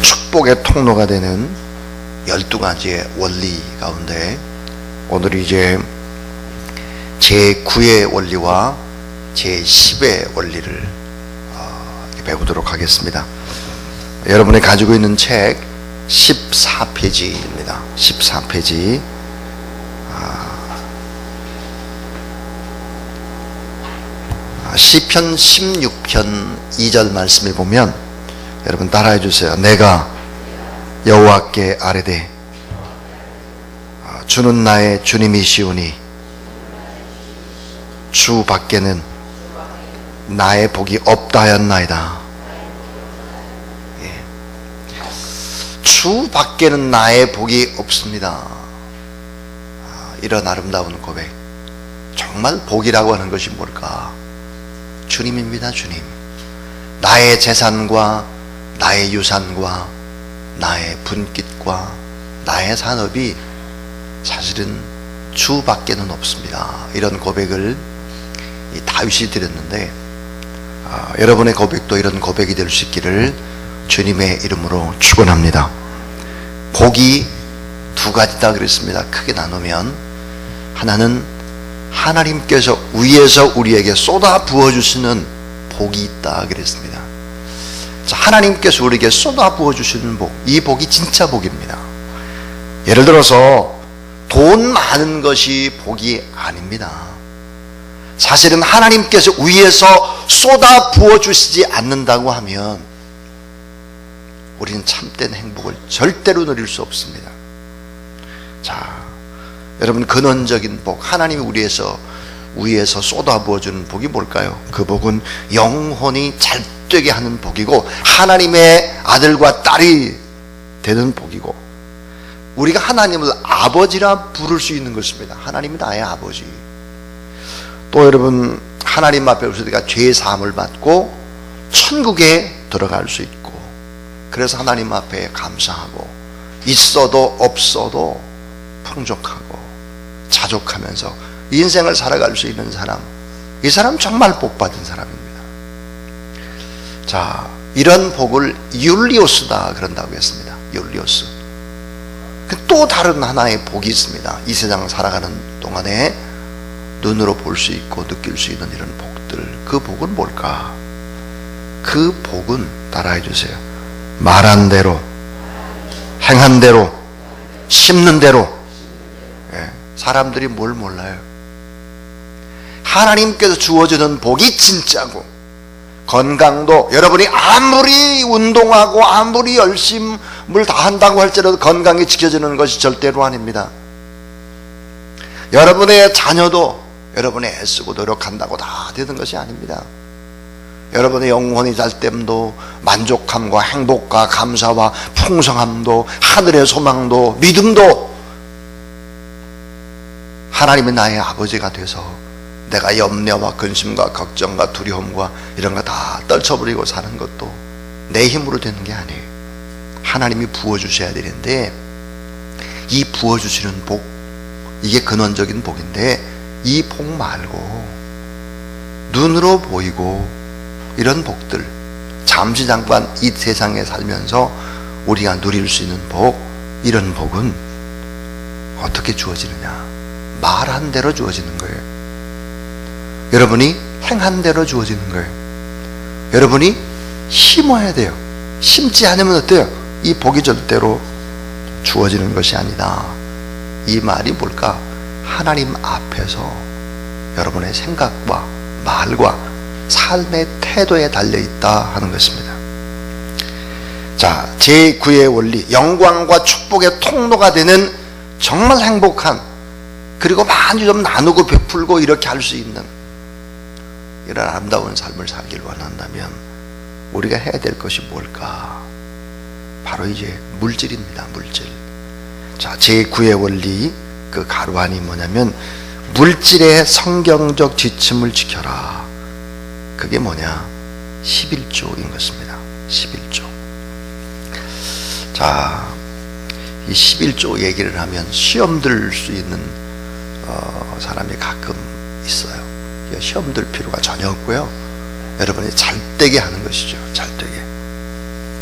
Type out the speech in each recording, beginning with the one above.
축복의 통로가 되는 12가지의 원리 가운데 오늘 이제 제9의 원리와 제10의 원리를 배우도록 하겠습니다. 여러분이 가지고 있는 책 14페이지입니다. 14페이지. 시편 16편 2절 말씀에 보면 여러분 따라해 주세요. 내가 여호와께 아뢰되 주는 나의 주님이시오니 주 밖에는 나의 복이 없다 하였나이다. 주 밖에는 나의 복이 없습니다. 이런 아름다운 고백. 정말 복이라고 하는 것이 뭘까? 주님입니다. 주님. 나의 재산과 나의 유산과 나의 분깃과 나의 산업이 사실은 주 밖에는 없습니다. 이런 고백을 다윗이 드렸는데 여러분의 고백도 이런 고백이 될 수 있기를 주님의 이름으로 축원합니다. 복이 두 가지다 그랬습니다. 크게 나누면 하나는 하나님께서 위에서 우리에게 쏟아 부어주시는 복이 있다 그랬습니다. 자, 하나님께서 우리에게 쏟아 부어주시는 복, 이 복이 진짜 복입니다. 예를 들어서 돈 많은 것이 복이 아닙니다. 사실은 하나님께서 위에서 쏟아 부어주시지 않는다고 하면 우리는 참된 행복을 절대로 누릴 수 없습니다. 자, 여러분 근원적인 복, 하나님이 위에서 쏟아 부어주는 복이 뭘까요? 그 복은 영혼이 잘되게 하는 복이고 하나님의 아들과 딸이 되는 복이고 우리가 하나님을 아버지라 부를 수 있는 것입니다. 하나님이 나의 아버지. 또 여러분 하나님 앞에 우리가 죄 사함을 받고 천국에 들어갈 수 있고 그래서 하나님 앞에 감사하고 있어도 없어도 풍족하고 자족하면서 인생을 살아갈 수 있는 사람, 이 사람 정말 복받은 사람입니다. 자, 이런 복을 율리오스다 그런다고 했습니다. 율리오스. 또 다른 하나의 복이 있습니다. 이 세상 살아가는 동안에 눈으로 볼 수 있고 느낄 수 있는 이런 복들, 그 복은 뭘까? 그 복은 따라해 주세요. 말한 대로, 행한 대로, 심는 대로. 사람들이 뭘 몰라요? 하나님께서 주어지는 복이 진짜고 건강도 여러분이 아무리 운동하고 아무리 열심을 다한다고 할지라도 건강이 지켜지는 것이 절대로 아닙니다. 여러분의 자녀도 여러분이 애쓰고 노력한다고 다 되는 것이 아닙니다. 여러분의 영혼이 잘됨도 만족함과 행복과 감사와 풍성함도 하늘의 소망도 믿음도 하나님이 나의 아버지가 돼서 내가 염려와 근심과 걱정과 두려움과 이런 거 다 떨쳐버리고 사는 것도 내 힘으로 되는 게 아니에요. 하나님이 부어주셔야 되는데 이 부어주시는 복, 이게 근원적인 복인데 이 복 말고 눈으로 보이고 이런 복들, 잠시 잠깐 이 세상에 살면서 우리가 누릴 수 있는 복, 이런 복은 어떻게 주어지느냐? 말한 대로 주어지는 거예요. 여러분이 행한 대로 주어지는 거예요. 여러분이 심어야 돼요. 심지 않으면 어때요? 이 복이 절대로 주어지는 것이 아니다. 이 말이 뭘까? 하나님 앞에서 여러분의 생각과 말과 삶의 태도에 달려있다 하는 것입니다. 자, 제9의 원리, 영광과 축복의 통로가 되는 정말 행복한, 그리고 많이 좀 나누고 베풀고 이렇게 할 수 있는 이런 아름다운 삶을 살길 원한다면 우리가 해야 될 것이 뭘까? 바로 이제 물질입니다. 물질. 자, 제9의 원리, 그 가루안이 뭐냐면 물질의 성경적 지침을 지켜라. 그게 뭐냐? 11조인 것입니다. 11조. 자, 이 11조 얘기를 하면 시험 들 수 있는 사람이 가끔 있어요. 시험 들 필요가 전혀 없고요. 여러분이 잘되게 하는 것이죠. 잘되게.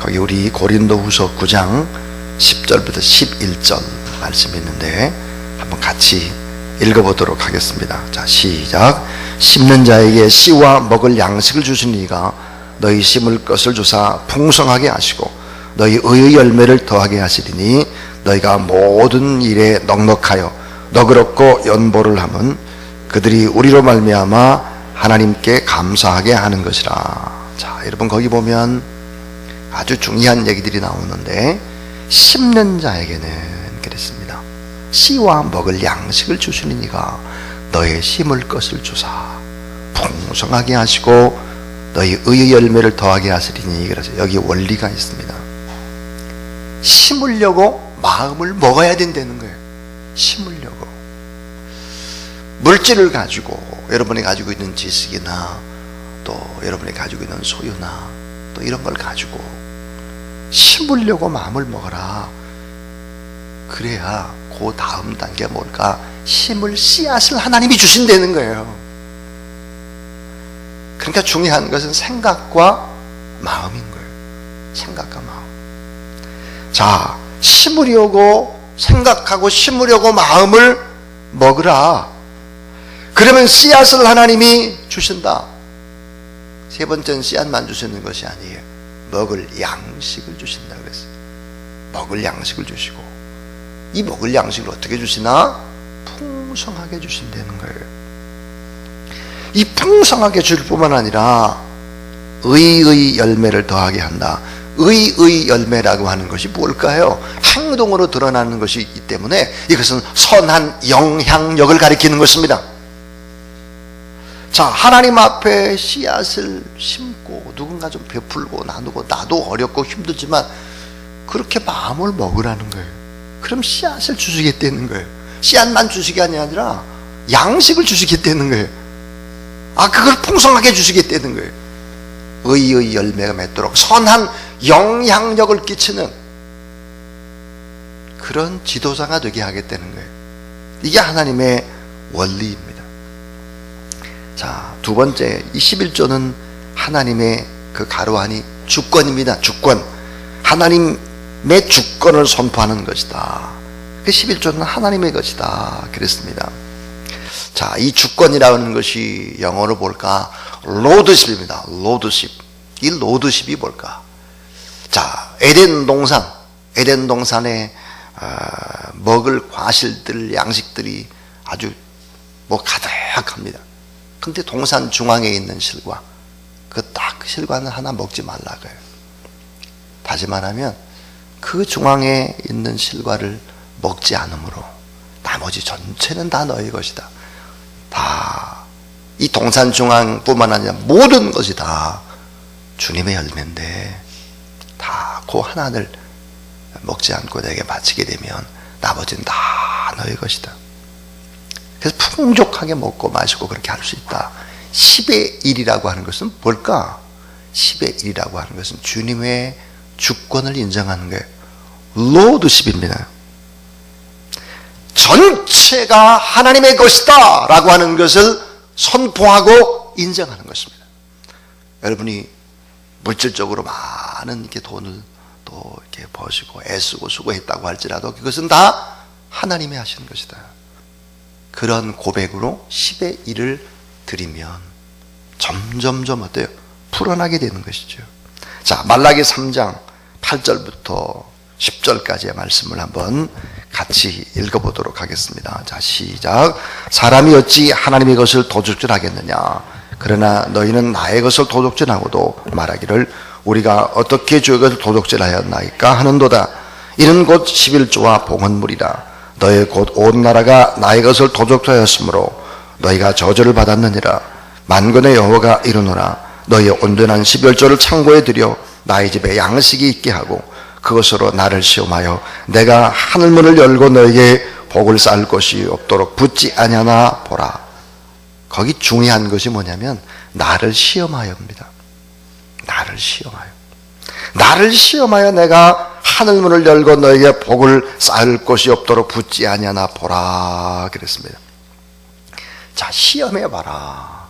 거기 우리 고린도후서 9장 10절부터 11절 말씀이 있는데 한번 같이 읽어보도록 하겠습니다. 자, 시작. 심는 자에게 씨와 먹을 양식을 주시니가 너희 심을 것을 주사 풍성하게 하시고 너희 의의 열매를 더하게 하시리니 너희가 모든 일에 넉넉하여 너그럽고 연보를 하면 그들이 우리로 말미암아 하나님께 감사하게 하는 것이라. 자, 여러분 거기 보면 아주 중요한 얘기들이 나오는데 심는 자에게는 그랬습니다. 씨와 먹을 양식을 주시니가 너의 심을 것을 주사 풍성하게 하시고 너희 의의 열매를 더하게 하시리니. 그래서 여기 원리가 있습니다. 심으려고 마음을 먹어야 된다는 거예요. 심으려고 물질을 가지고 여러분이 가지고 있는 지식이나 또 여러분이 가지고 있는 소유나 또 이런 걸 가지고 심으려고 마음을 먹어라. 그래야 그 다음 단계가 뭘까? 심을 씨앗을 하나님이 주신다는 거예요. 그러니까 중요한 것은 생각과 마음인 거예요. 생각과 마음. 자, 심으려고 생각하고 심으려고 마음을 먹으라. 그러면 씨앗을 하나님이 주신다. 세 번째는 씨앗만 주시는 것이 아니에요. 먹을 양식을 주신다 그랬어요. 먹을 양식을 주시고, 이 먹을 양식을 어떻게 주시나? 풍성하게 주신다는 거예요. 이 풍성하게 줄 뿐만 아니라 의의 열매를 더하게 한다. 의의 열매라고 하는 것이 뭘까요? 행동으로 드러나는 것이기 때문에 이것은 선한 영향력을 가리키는 것입니다. 자, 하나님 앞에 씨앗을 심고 누군가 좀 베풀고 나누고 나도 어렵고 힘들지만 그렇게 마음을 먹으라는 거예요. 그럼 씨앗을 주시겠다는 거예요. 씨앗만 주시게 아니라 양식을 주시겠다는 거예요. 아, 그걸 풍성하게 주시겠다는 거예요. 의의 열매가 맺도록 선한 영향력을 끼치는 그런 지도자가 되게 하겠다는 거예요. 이게 하나님의 원리입니다. 자, 두 번째, 이 11조는 하나님의 그 가로하니 주권입니다. 주권. 하나님의 주권을 선포하는 것이다. 그 11조는 하나님의 것이다. 그랬습니다. 자, 이 주권이라는 것이 영어로 볼까? 로드십입니다. 로드십. 이 로드십이 뭘까? 자, 에덴 동산에 먹을 과실들, 양식들이 아주 가득합니다. 근데 동산 중앙에 있는 실과, 그 딱 실과는 하나 먹지 말라고요. 다시 말하면 그 중앙에 있는 실과를 먹지 않으므로 나머지 전체는 다 너희 것이다. 다 이 동산 중앙뿐만 아니라 모든 것이 다 주님의 열매인데 다 그 하나를 먹지 않고 내게 바치게 되면 나머지는 다 너희 것이다. 그래서 풍족하게 먹고 마시고 그렇게 할 수 있다. 10의 1이라고 하는 것은 뭘까? 10의 1이라고 하는 것은 주님의 주권을 인정하는 거예요. 로드십입니다. 전체가 하나님의 것이다 라고 하는 것을 선포하고 인정하는 것입니다. 여러분이 물질적으로 많은 이렇게 돈을 또 이렇게 버시고 애쓰고 수고했다고 할지라도 그것은 다 하나님이 하시는 것이다. 그런 고백으로 10의 1을 드리면 점점점 어때요? 풀어나게 되는 것이죠. 자, 말라기 3장 8절부터 10절까지의 말씀을 한번 같이 읽어보도록 하겠습니다. 자, 시작. 사람이 어찌 하나님의 것을 도둑질하겠느냐? 그러나 너희는 나의 것을 도둑질하고도 말하기를 우리가 어떻게 주의 것을 도둑질하였나이까 하는도다. 이는 곧 11조와 봉헌물이라. 너희 곧 온 나라가 나의 것을 도둑질하였으므로 너희가 저주를 받았느니라. 만군의 여호와가 이르노라. 너희의 온전한 11조를 창고에 들여 나의 집에 양식이 있게 하고 그것으로 나를 시험하여 내가 하늘문을 열고 너에게 복을 쌓을 것이 없도록 붙지 아니하나 보라. 거기 중요한 것이 뭐냐면 나를 시험하여입니다. 나를 시험하여 내가 하늘문을 열고 너에게 복을 쌓을 것이 없도록 붙지 아니하나 보라 그랬습니다. 자, 시험해봐라.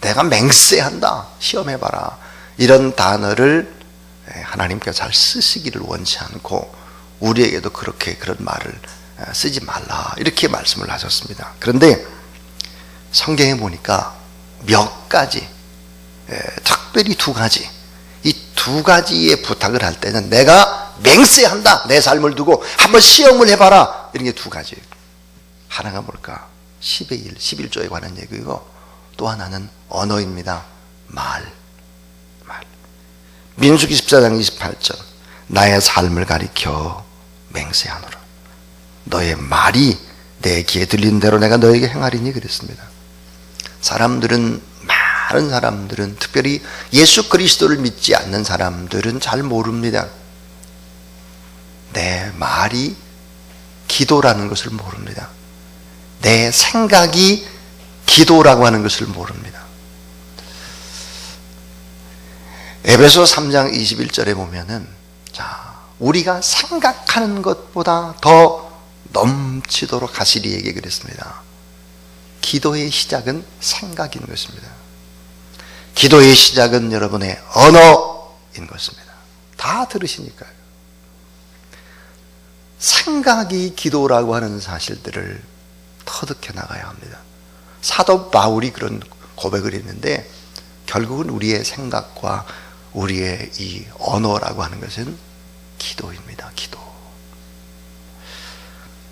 내가 맹세한다. 시험해봐라. 이런 단어를 하나님께서 잘 쓰시기를 원치 않고 우리에게도 그렇게 그런 말을 쓰지 말라 이렇게 말씀을 하셨습니다. 그런데 성경에 보니까 몇 가지, 특별히 두 가지, 이 두 가지의 부탁을 할 때는 내가 맹세한다, 내 삶을 두고 한번 시험을 해봐라, 이런 게 두 가지. 하나가 뭘까? 10의 1, 11조에 관한 얘기고, 또 하나는 언어입니다. 말. 민수기 14장 28절, 나의 삶을 가리켜 맹세하노라. 너의 말이 내 귀에 들리는 대로 내가 너에게 행하리니 그랬습니다. 많은 사람들은, 특별히 예수 그리스도를 믿지 않는 사람들은 잘 모릅니다. 내 말이 기도라는 것을 모릅니다. 내 생각이 기도라고 하는 것을 모릅니다. 에베소 3장 21절에 보면은, 우리가 생각하는 것보다 더 넘치도록 하시리에게 그랬습니다. 기도의 시작은 생각인 것입니다. 기도의 시작은 여러분의 언어인 것입니다. 다 들으시니까요. 생각이 기도라고 하는 사실들을 터득해 나가야 합니다. 사도 바울이 그런 고백을 했는데, 결국은 우리의 생각과 우리의 이 언어라고 하는 것은 기도입니다. 기도.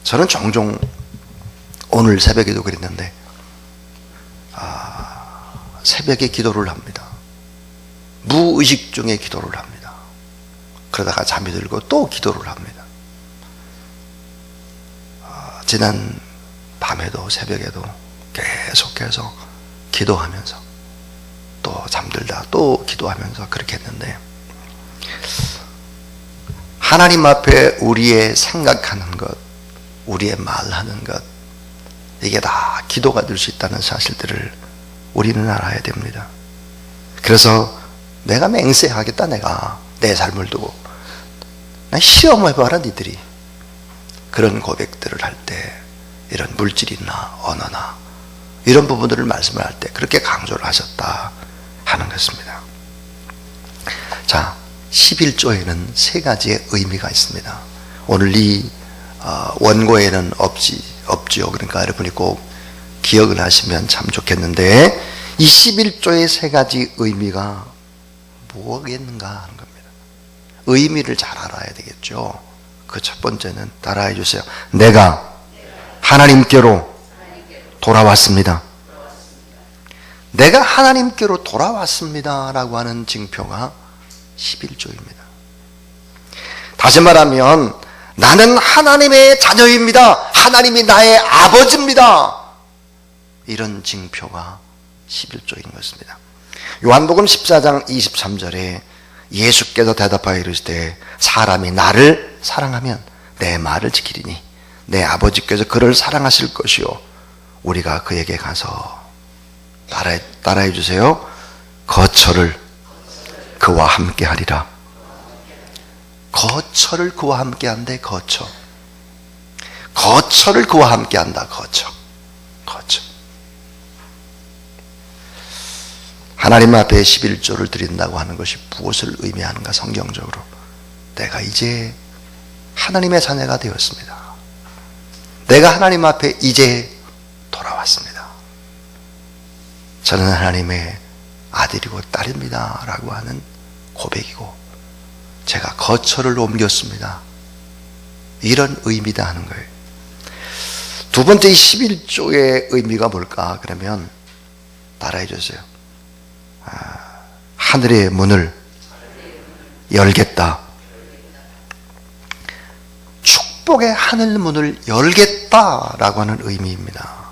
저는 종종 오늘 새벽에도 그랬는데 새벽에 기도를 합니다. 무의식 중에 기도를 합니다. 그러다가 잠이 들고 또 기도를 합니다. 지난 밤에도 새벽에도 계속해서 기도하면서 또 잠들다 또 기도하면서 그렇게 했는데, 하나님 앞에 우리의 생각하는 것, 우리의 말하는 것, 이게 다 기도가 될 수 있다는 사실들을 우리는 알아야 됩니다. 그래서 내가 맹세하겠다, 내가 내 삶을 두고 나 시험해봐라 니들이, 그런 고백들을 할 때 이런 물질이나 언어나 이런 부분들을 말씀을 할 때 그렇게 강조를 하셨다 하는 것입니다. 자, 11조에는 세 가지의 의미가 있습니다. 오늘 이 원고에는 없지요. 그러니까 여러분이 꼭 기억을 하시면 참 좋겠는데, 이 11조의 세 가지 의미가 뭐겠는가 하는 겁니다. 의미를 잘 알아야 되겠죠. 그 첫 번째는 따라해 주세요. 내가 하나님께로 돌아왔습니다. 내가 하나님께로 돌아왔습니다 라고 하는 징표가 11조입니다. 다시 말하면 나는 하나님의 자녀입니다. 하나님이 나의 아버지입니다. 이런 징표가 11조인 것입니다. 요한복음 14장 23절에 예수께서 대답하여 이르시되 사람이 나를 사랑하면 내 말을 지키리니 내 아버지께서 그를 사랑하실 것이요 우리가 그에게 가서 따라해 주세요. 거처를 그와 함께 하리라. 거처를 그와 함께 한대. 거처를 그와 함께 한다. 거처. 하나님 앞에 11조를 드린다고 하는 것이 무엇을 의미하는가? 성경적으로 내가 이제 하나님의 자녀가 되었습니다. 내가 하나님 앞에 이제 돌아왔습니다. 저는 하나님의 아들이고 딸입니다 라고 하는 고백이고, 제가 거처를 옮겼습니다, 이런 의미다 하는 거예요. 두 번째, 이 11조의 의미가 뭘까? 그러면 따라해 주세요. 하늘의 문을 열겠다. 축복의 하늘 문을 열겠다라고 하는 의미입니다.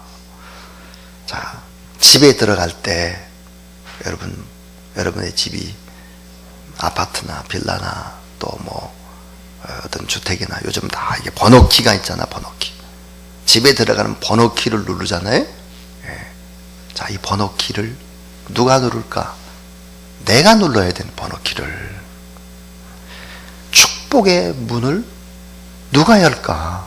자, 집에 들어갈 때 여러분의 집이 아파트나 빌라나 또 어떤 주택이나 요즘 다 이게 번호키가 있잖아. 번호키. 집에 들어가는 번호키를 누르잖아요. 자, 이 번호키를 누가 누를까? 내가 눌러야 되는 번호키를. 축복의 문을 누가 열까?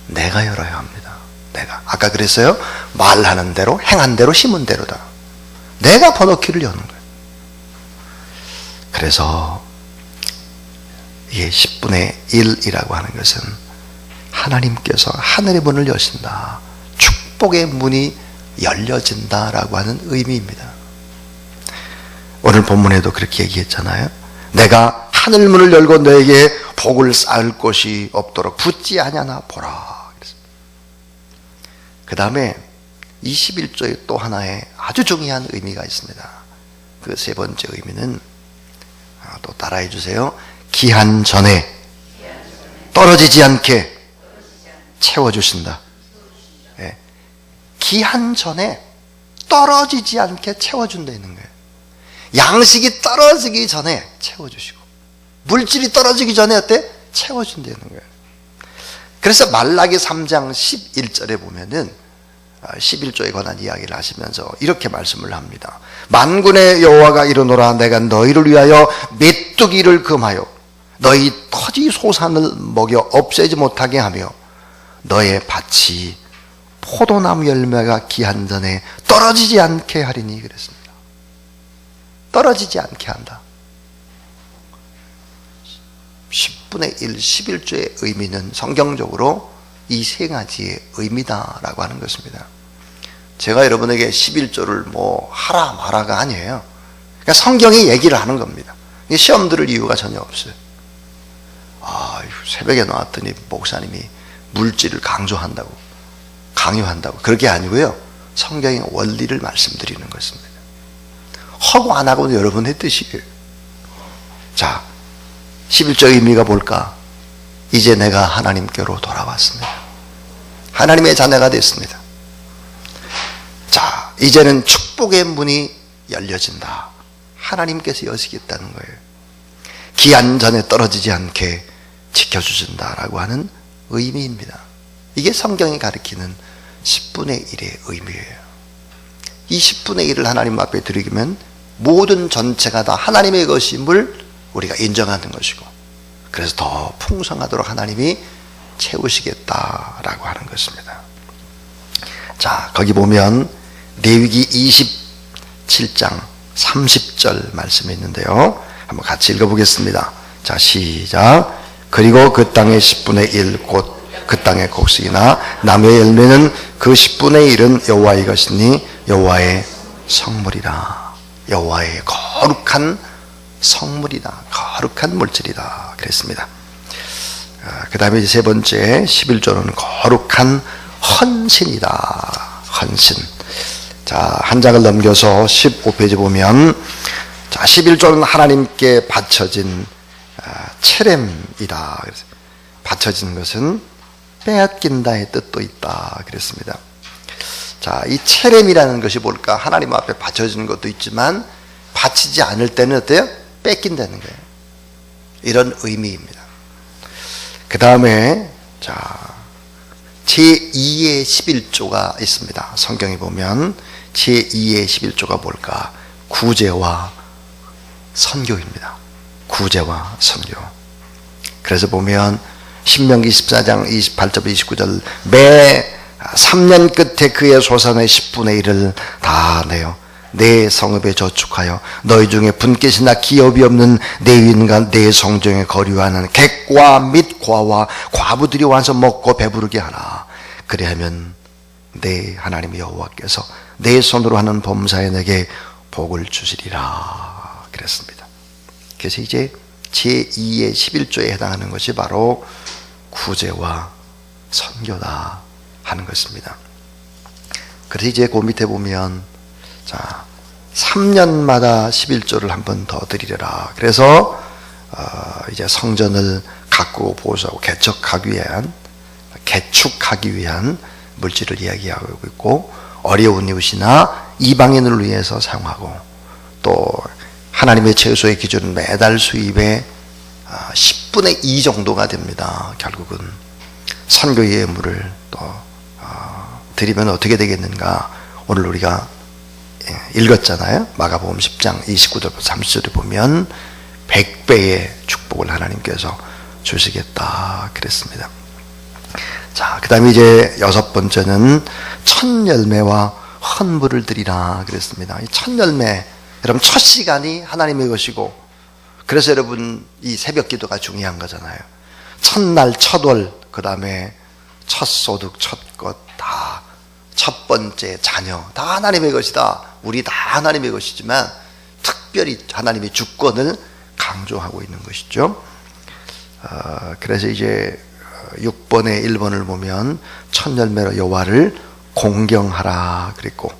내가 열어야 합니다. 내가. 아까 그랬어요. 말하는 대로, 행한 대로, 심은 대로다. 내가 번호키를 여는 거예요. 그래서 이게 10분의 1이라고 하는 것은 하나님께서 하늘의 문을 여신다, 축복의 문이 열려진다라고 하는 의미입니다. 오늘 본문에도 그렇게 얘기했잖아요. 내가 하늘 문을 열고 너에게 복을 쌓을 곳이 없도록 붙지 아니하나 보라. 그 다음에 21조에 또 하나의 아주 중요한 의미가 있습니다. 그 세 번째 의미는 또 따라해 주세요. 기한 전에 떨어지지 않게 채워주신다. 네. 기한 전에 떨어지지 않게 채워준다는 거예요. 양식이 떨어지기 전에 채워주시고, 물질이 떨어지기 전에 어때? 채워준다는 거예요. 그래서 말라기 3장 11절에 보면은 11조에 관한 이야기를 하시면서 이렇게 말씀을 합니다. 만군의 여호와가 이르노라, 내가 너희를 위하여 메뚜기를 금하여 너희 토지 소산을 먹여 없애지 못하게 하며 너의 밭이 포도나무 열매가 기한 전에 떨어지지 않게 하리니 그랬습니다. 떨어지지 않게 한다. 10분의 1, 11조의 의미는 성경적으로 이 세 가지의 의미다라고 하는 것입니다. 제가 여러분에게 11조를 뭐 하라 마라가 아니에요. 그러니까 성경이 얘기를 하는 겁니다. 시험 들을 이유가 전혀 없어요. 새벽에 나왔더니 목사님이 물질을 강요한다고 그렇게 아니고요. 성경의 원리를 말씀드리는 것입니다. 하고 안 하고는 여러분의 뜻이에요. 자, 11조의 의미가 뭘까? 이제 내가 하나님께로 돌아왔습니다. 하나님의 자녀가 됐습니다. 자, 이제는 축복의 문이 열려진다. 하나님께서 여시겠다는 거예요. 기한 전에 떨어지지 않게 지켜주신다라고 하는 의미입니다. 이게 성경이 가리키는 10분의 1의 의미예요. 이 10분의 1을 하나님 앞에 드리면 모든 전체가 다 하나님의 것임을 우리가 인정하는 것이고, 그래서 더 풍성하도록 하나님이 채우시겠다라고 하는 것입니다. 자, 거기 보면 레위기 27장 30절 말씀이 있는데요. 한번 같이 읽어보겠습니다. 자, 시작. 그리고 그 땅의 10분의 1 곧 그 땅의 곡식이나 나무의 열매는 그 10분의 1은 여호와의 것이니 여호와의 성물이라. 여호와의 거룩한 성물이다. 거룩한 물질이다. 그랬습니다. 그 다음에 이제 세 번째 11조는 거룩한 헌신이다. 헌신. 자, 한 장을 넘겨서 15페이지 보면, 자, 11조는 하나님께 바쳐진 체렘이다. 바쳐진 것은 빼앗긴다의 뜻도 있다. 그랬습니다. 자, 이 체렘이라는 것이 뭘까? 하나님 앞에 바쳐지는 것도 있지만 바치지 않을 때는 어때요? 뺏긴다는 거예요. 이런 의미입니다. 그 다음에 자, 제2의 11조가 있습니다. 성경에 보면 제2의 11조가 뭘까? 구제와 선교입니다. 구제와 선교. 그래서 보면 신명기 14장 28절 29절 매 3년 끝에 그의 소산의 10분의 1을 다 내요 내 성읍에 저축하여 너희 중에 분깃이나 기업이 없는 레위인과 내 성중에 거류하는 객과 및 과와 과부들이 와서 먹고 배부르게 하라. 그리하면 내 하나님 여호와께서 내 손으로 하는 범사에 내게 복을 주시리라. 그랬습니다. 그래서 이제 제2의 11조에 해당하는 것이 바로 구제와 선교다 하는 것입니다. 그래서 이제 그 밑에 보면, 자, 3년마다 11조를 한 번 더 드리려라. 그래서 이제 성전을 가꾸고 보수하고 개축하기 위한 물질을 이야기하고 있고, 어려운 이웃이나 이방인을 위해서 사용하고, 또 하나님의 최소의 기준은 매달 수입의 10분의 2 정도가 됩니다. 결국은 선교의 예물을 또 드리면 어떻게 되겠는가? 오늘 우리가 읽었잖아요. 마가복음 10장 29절부터 30절에 보면 100배의 축복을 하나님께서 주시겠다 그랬습니다. 자, 그 다음에 이제 여섯 번째는 첫 열매와 헌물을 드리라 그랬습니다. 이 첫 열매, 여러분 첫 시간이 하나님의 것이고, 그래서 여러분 이 새벽 기도가 중요한 거잖아요. 첫날 첫월, 그 다음에 첫 소득, 첫 것, 다 첫 번째 자녀 다 하나님의 것이다. 우리 다 하나님의 것이지만 특별히 하나님의 주권을 강조하고 있는 것이죠. 그래서 이제 6번의 1번을 보면 첫 열매로 여호와를 공경하라 그랬고,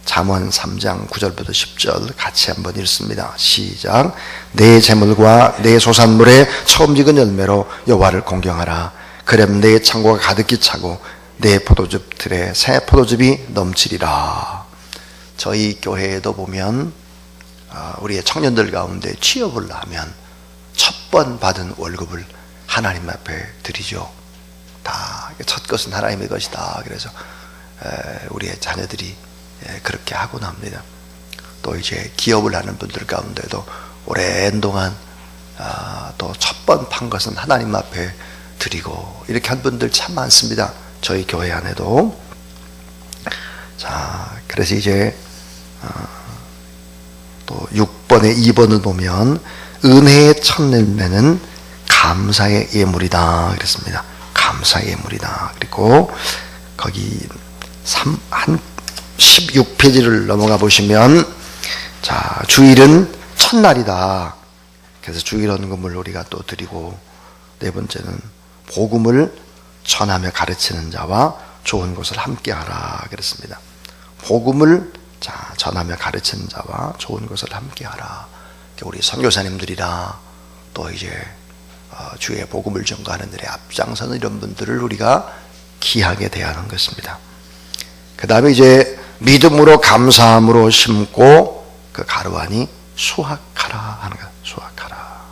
잠언 3장 9절부터 10절 같이 한번 읽습니다. 시작. 내 재물과 내 소산물의 처음 익은 열매로 여호와를 공경하라. 그럼 내 창고가 가득히 차고 내 포도즙 틀에 새 포도즙이 넘치리라. 저희 교회에도 보면 우리의 청년들 가운데 취업을 하면 첫 번 받은 월급을 하나님 앞에 드리죠. 다 첫 것은 하나님의 것이다. 그래서 우리의 자녀들이 그렇게 하곤 합니다. 또 이제 기업을 하는 분들 가운데도 오랜 동안 또 첫 번 판 것은 하나님 앞에 드리고 이렇게 한 분들 참 많습니다. 저희 교회 안에도. 자, 그래서 이제 또 6번에 2번을 보면 은혜의 첫 열매는 감사의 예물이다 그랬습니다. 감사의 예물이다. 그리고 거기 한 16페이지를 넘어가 보시면, 자, 주일은 첫날이다. 그래서 주일 헌금을 우리가 또 드리고, 네 번째는 복음을 전하며 가르치는 자와 좋은 것을 함께 하라 그랬습니다. 복음을 전하며 가르치는 자와 좋은 것을 함께 하라. 우리 선교사님들이라 또 이제 주의 복음을 전가하는 일에 앞장서는 이런 분들을 우리가 귀하게 대하는 것입니다. 그 다음에 이제 믿음으로 감사함으로 심고 그 가루하니 수확하라 하는 것. 수확하라.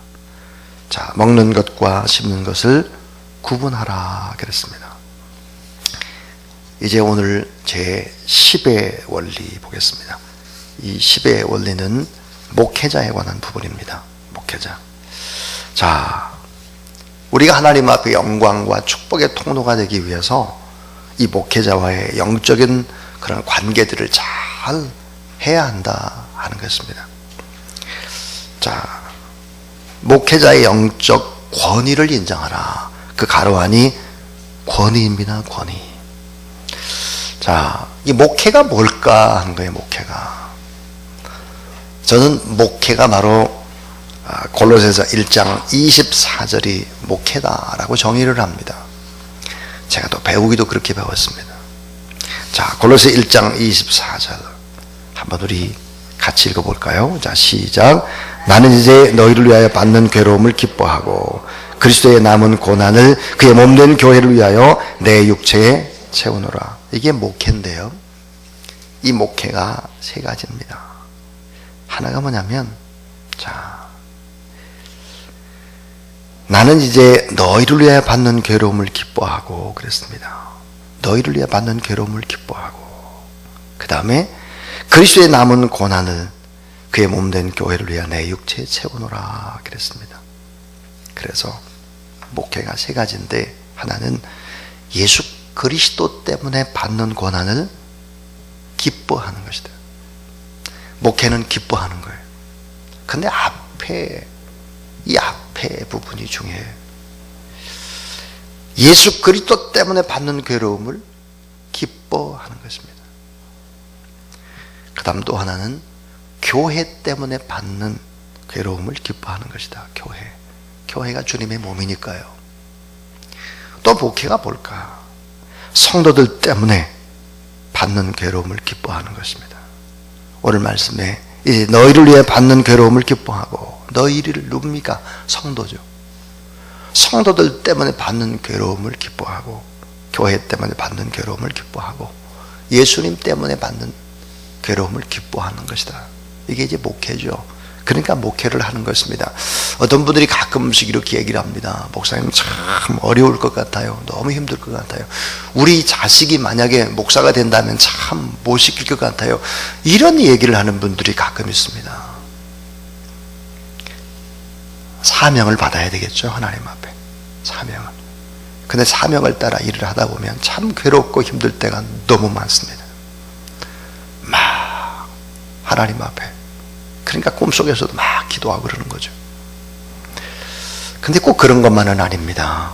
자, 먹는 것과 심는 것을 구분하라 그랬습니다. 이제 오늘 제 10의 원리 보겠습니다. 이 10의 원리는 목회자에 관한 부분입니다. 목회자. 자, 우리가 하나님 앞에 영광과 축복의 통로가 되기 위해서 이 목회자와의 영적인 그런 관계들을 잘 해야 한다 하는 것입니다. 자, 목회자의 영적 권위를 인정하라. 그 가로하니 권위입니다. 권위. 자, 이 목회가 뭘까 하는 거예요. 목회가. 저는 목회가 바로 골로새서 1장 24절이 목회다라고 정의를 합니다. 제가 또 배우기도 그렇게 배웠습니다. 자, 골로새 1장 24절 한번 우리 같이 읽어볼까요? 자, 시작. 나는 이제 너희를 위하여 받는 괴로움을 기뻐하고 그리스도의 남은 고난을 그의 몸된 교회를 위하여 내 육체에 채우노라. 이게 목회인데요. 이 목회가 세 가지입니다. 하나가 뭐냐면, 자, 나는 이제 너희를 위하여 받는 괴로움을 기뻐하고 그랬습니다. 너희를 위하여 받는 괴로움을 기뻐하고, 그 다음에 그리스도의 남은 고난을 그의 몸된 교회를 위하여 내 육체에 채우노라 그랬습니다. 그래서 목회가 세 가지인데, 하나는 예수 그리스도 때문에 받는 고난을 기뻐하는 것이다. 목회는 기뻐하는 거예요. 근데 이 앞에 부분이 중요해요. 예수 그리스도 때문에 받는 괴로움을 기뻐하는 것입니다. 그 다음 또 하나는 교회 때문에 받는 괴로움을 기뻐하는 것이다. 교회가 주님의 몸이니까요. 또 목회가 뭘까? 성도들 때문에 받는 괴로움을 기뻐하는 것입니다. 오늘 말씀에 이제 너희를 위해 받는 괴로움을 기뻐하고, 너희를 누굽니까? 성도죠. 성도들 때문에 받는 괴로움을 기뻐하고, 교회 때문에 받는 괴로움을 기뻐하고, 예수님 때문에 받는 괴로움을 기뻐하는 것이다. 이게 이제 목회죠. 그러니까 목회를 하는 것입니다. 어떤 분들이 가끔씩 이렇게 얘기를 합니다. 목사님 참 어려울 것 같아요. 너무 힘들 것 같아요. 우리 자식이 만약에 목사가 된다면 참 못 시킬 것 같아요. 이런 얘기를 하는 분들이 가끔 있습니다. 사명을 받아야 되겠죠. 하나님 앞에 사명을. 근데 사명을 따라 일을 하다 보면 참 괴롭고 힘들 때가 너무 많습니다. 막 하나님 앞에, 그러니까 꿈속에서도 막 기도하고 그러는 거죠. 근데 꼭 그런 것만은 아닙니다.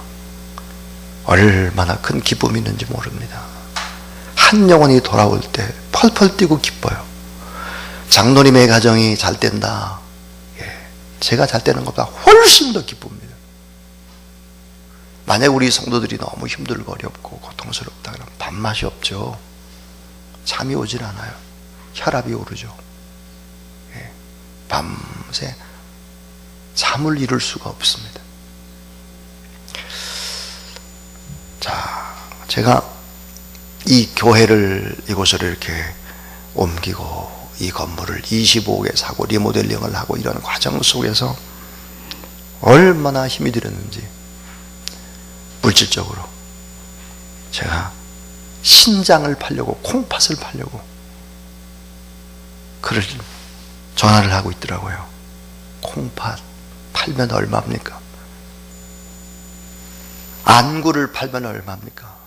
얼마나 큰 기쁨이 있는지 모릅니다. 한 영혼이 돌아올 때 펄펄 뛰고 기뻐요. 장로님의 가정이 잘 된다. 제가 잘 되는 것보다 훨씬 더 기쁩니다. 만약 우리 성도들이 너무 힘들고 어렵고 고통스럽다 그러면 밥맛이 없죠. 잠이 오질 않아요. 혈압이 오르죠. 밤새 잠을 이룰 수가 없습니다. 자, 제가 이 교회를 이곳으로 이렇게 옮기고 이 건물을 25개 사고 리모델링을 하고 이런 과정 속에서 얼마나 힘이 들었는지, 물질적으로 제가 신장을 팔려고, 콩팥을 팔려고 그를 전화를 하고 있더라고요. 콩팥 팔면 얼마입니까? 안구를 팔면 얼마입니까?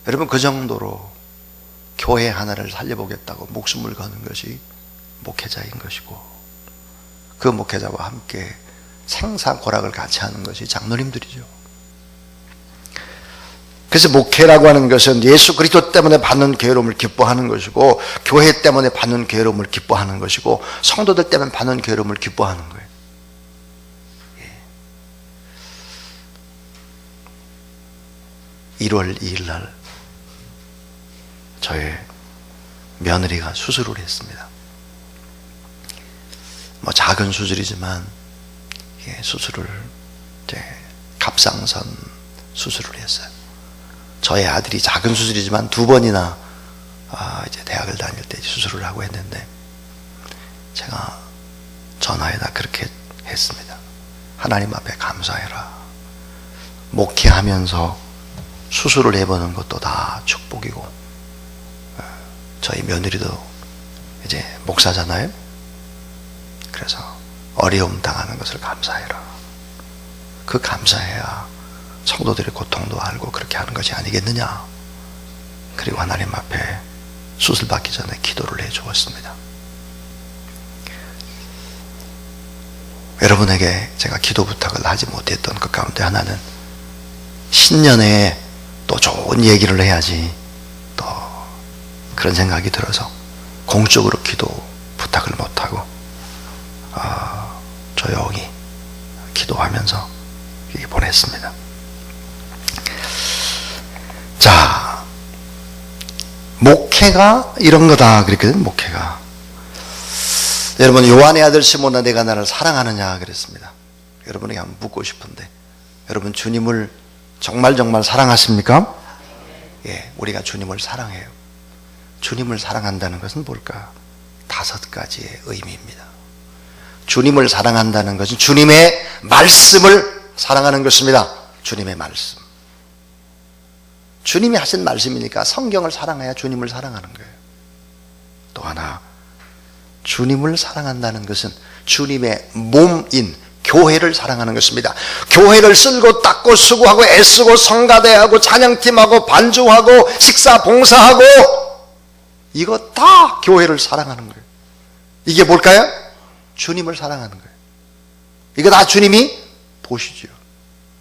여러분, 그 정도로 교회 하나를 살려보겠다고 목숨을 거는 것이 목회자인 것이고, 그 목회자와 함께 생사고락을 같이 하는 것이 장로님들이죠. 그래서 목회라고 하는 것은 예수 그리스도 때문에 받는 괴로움을 기뻐하는 것이고, 교회 때문에 받는 괴로움을 기뻐하는 것이고, 성도들 때문에 받는 괴로움을 기뻐하는 거예요. 1월 2일 날 저의 며느리가 수술을 했습니다. 뭐 작은 수술이지만 수술을 이제 갑상선 수술을 했어요. 저의 아들이 작은 수술이지만 2번이나 이제 대학을 다닐 때 수술을 하고 했는데, 제가 전화에다 그렇게 했습니다. 하나님 앞에 감사해라. 목회하면서 수술을 해보는 것도 다 축복이고, 저희 며느리도 이제 목사잖아요. 그래서 어려움 당하는 것을 감사해라. 그 감사해야 성도들의 고통도 알고 그렇게 하는 것이 아니겠느냐. 그리고 하나님 앞에 수술 받기 전에 기도를 해 주었습니다. 여러분에게 제가 기도 부탁을 하지 못했던 것 가운데 하나는, 신년에 또 좋은 얘기를 해야지 또 그런 생각이 들어서 공적으로 기도 부탁을 못하고 조용히 기도하면서 보냈습니다. 자, 목회가 이런 거다 그랬거든요. 목회가, 여러분, 요한의 아들 시몬아 내가 나를 사랑하느냐 그랬습니다. 여러분에게 한번 묻고 싶은데, 여러분 주님을 정말 사랑하십니까? 예, 우리가 주님을 사랑해요. 주님을 사랑한다는 것은 뭘까? 5가지의 의미입니다. 주님을 사랑한다는 것은 주님의 말씀을 사랑하는 것입니다. 주님의 말씀. 주님이 하신 말씀이니까 성경을 사랑해야 주님을 사랑하는 거예요. 또 하나, 주님을 사랑한다는 것은 주님의 몸인 교회를 사랑하는 것입니다. 교회를 쓸고 닦고 수고하고 애쓰고 성가대하고 찬양팀하고 반주하고 식사 봉사하고, 이거 다 교회를 사랑하는 거예요. 이게 뭘까요? 주님을 사랑하는 거예요. 이거 다 주님이 보시죠.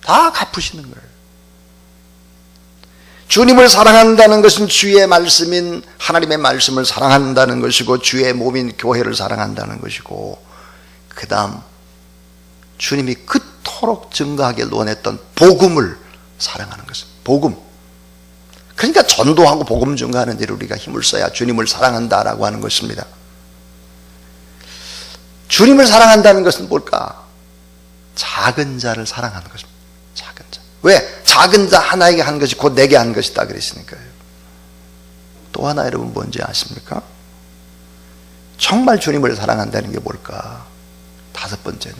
다 갚으시는 거예요. 주님을 사랑한다는 것은 주의 말씀인 하나님의 말씀을 사랑한다는 것이고, 주의 몸인 교회를 사랑한다는 것이고, 그 다음 주님이 그토록 증거하길 원했던 복음을 사랑하는 것입니다. 복음. 그러니까 전도하고 복음 증거하는 데를 우리가 힘을 써야 주님을 사랑한다라고 하는 것입니다. 주님을 사랑한다는 것은 뭘까? 작은 자를 사랑하는 것입니다. 작은 자. 왜? 작은 자 하나에게 한 것이 곧 내게 한 것이다 그랬으니까요. 또 하나 여러분 뭔지 아십니까? 정말 주님을 사랑한다는 게 뭘까? 5번째는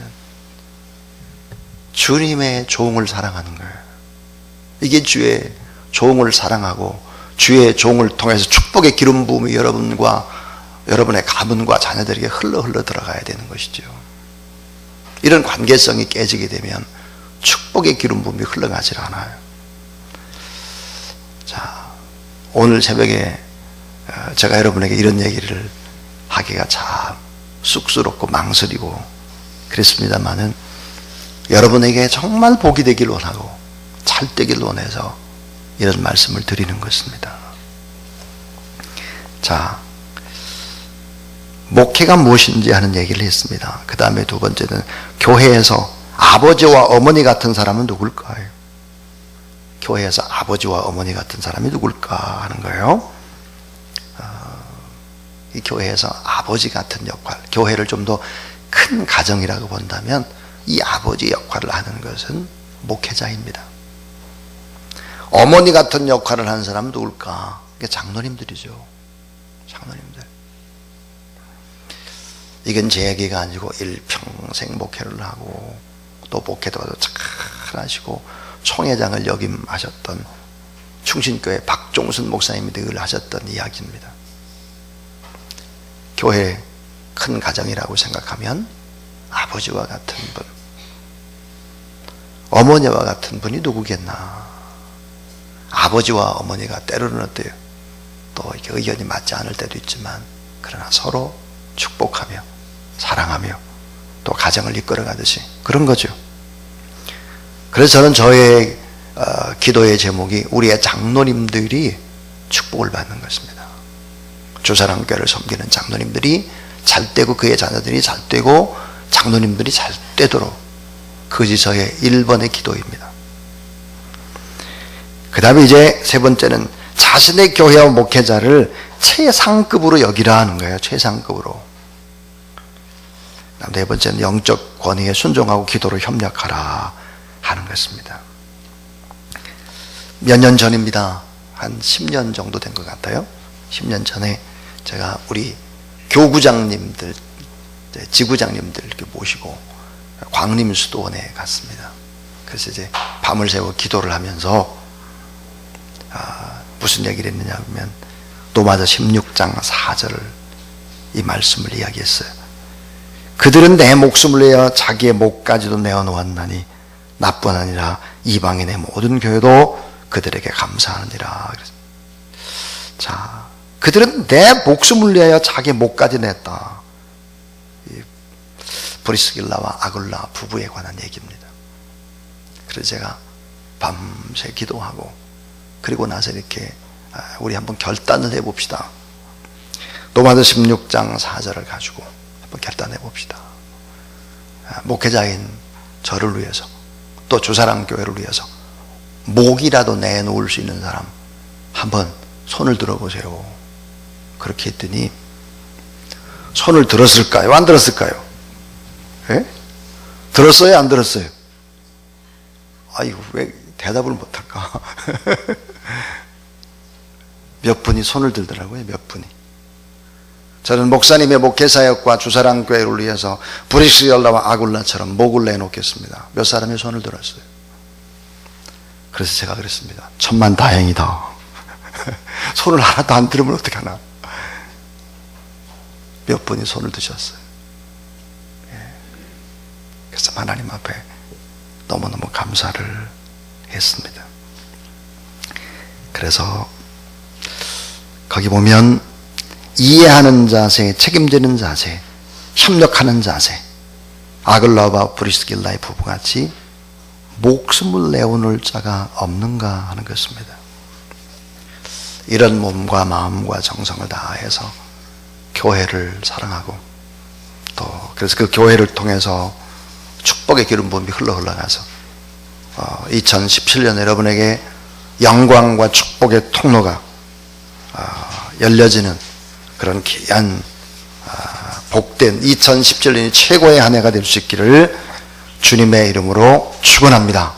주님의 종을 사랑하는 거예요. 이게 주의 종을 사랑하고 주의 종을 통해서 축복의 기름 부음이 여러분과 여러분의 가문과 자녀들에게 흘러 들어가야 되는 것이죠. 이런 관계성이 깨지게 되면 축복의 기름 부음이 흘러가질 않아요. 자, 오늘 새벽에 제가 여러분에게 이런 얘기를 하기가 참 쑥스럽고 망설이고 그랬습니다마는 여러분에게 정말 복이 되길 원하고 잘 되길 원해서 이런 말씀을 드리는 것입니다. 자, 목회가 무엇인지 하는 얘기를 했습니다. 그 다음에 두 번째는 교회에서 아버지와 어머니 같은 사람은 누굴까요? 교회에서 아버지와 어머니 같은 사람이 누굴까 하는 거예요. 이 교회에서 아버지 같은 역할, 교회를 좀 더 큰 가정이라고 본다면 이 아버지 역할을 하는 것은 목회자입니다. 어머니 같은 역할을 하는 사람은 누굴까? 이게 장로님들이죠. 장로님들. 이건 제 얘기가 아니고 일평생 목회를 하고 또 목회도 잘하시고 총회장을 역임하셨던 충신교회 박종순 목사님이 늘 하셨던 이야기입니다. 교회 큰 가정이라고 생각하면 아버지와 같은 분, 어머니와 같은 분이 누구겠나. 아버지와 어머니가 때로는 어때요? 또 이렇게 의견이 맞지 않을 때도 있지만 그러나 서로 축복하며 사랑하며 또 가정을 이끌어가듯이 그런 거죠. 그래서 저는 저의 기도의 제목이 우리의 장로님들이 축복을 받는 것입니다. 주사랑교회를 섬기는 장로님들이 잘 되고 그의 자녀들이 잘 되고 장로님들이 잘 되도록 그것이 저의 1번의 기도입니다. 그 다음에 이제 세 번째는 자신의 교회와 목회자를 최상급으로 여기라 하는 거예요. 최상급으로. 네 번째는 영적 권위에 순종하고 기도로 협력하라 하는 것입니다. 몇 년 전입니다. 한 10년 정도 된 것 같아요. 10년 전에 제가 우리 교구장님들, 지구장님들 이렇게 모시고 광림수도원에 갔습니다. 그래서 이제 밤을 새워 기도를 하면서 무슨 얘기를 했느냐 하면 로마서 16장 4절을 이 말씀을 이야기했어요. 그들은 내 목숨을 내어 자기의 목까지도 내어놓았나니 나뿐 아니라 이방인의 모든 교회도 그들에게 감사하느니라. 자, 그들은 내 목숨을 내어 자기 목까지 냈다. 브리스길라와 아굴라 부부에 관한 얘기입니다. 그래서 제가 밤새 기도하고 그리고 나서 이렇게 우리 한번 결단을 해봅시다. 로마서 16장 4절을 가지고 한번 결단해 봅시다. 목회자인 저를 위해서 또 주사랑교회를 위해서 목이라도 내놓을 수 있는 사람 한번 손을 들어보세요. 그렇게 했더니 손을 들었을까요? 안 들었을까요? 예? 들었어요? 안 들었어요? 아이고 왜 대답을 못할까? 몇 분이 손을 들더라고요. 몇 분이. 저는 목사님의 목회사역과 주사랑교회를 위해서 브리스길라와 아굴라처럼 목을 내놓겠습니다. 몇 사람이 손을 들었어요. 그래서 제가 그랬습니다. 천만다행이다. 손을 하나도 안 들으면 어떡하나. 몇 분이 손을 드셨어요. 그래서 하나님 앞에 너무너무 감사를 했습니다. 그래서 거기 보면 이해하는 자세, 책임지는 자세, 협력하는 자세, 아글라와 브리스길라의 부부같이 목숨을 내어놓을 자가 없는가 하는 것입니다. 이런 몸과 마음과 정성을 다해서 교회를 사랑하고 또 그래서 그 교회를 통해서 축복의 기름 부음이 흘러가서 2017년 여러분에게 영광과 축복의 통로가 열려지는 그런 귀한 복된 2017년이 최고의 한 해가 될 수 있기를 주님의 이름으로 축원합니다.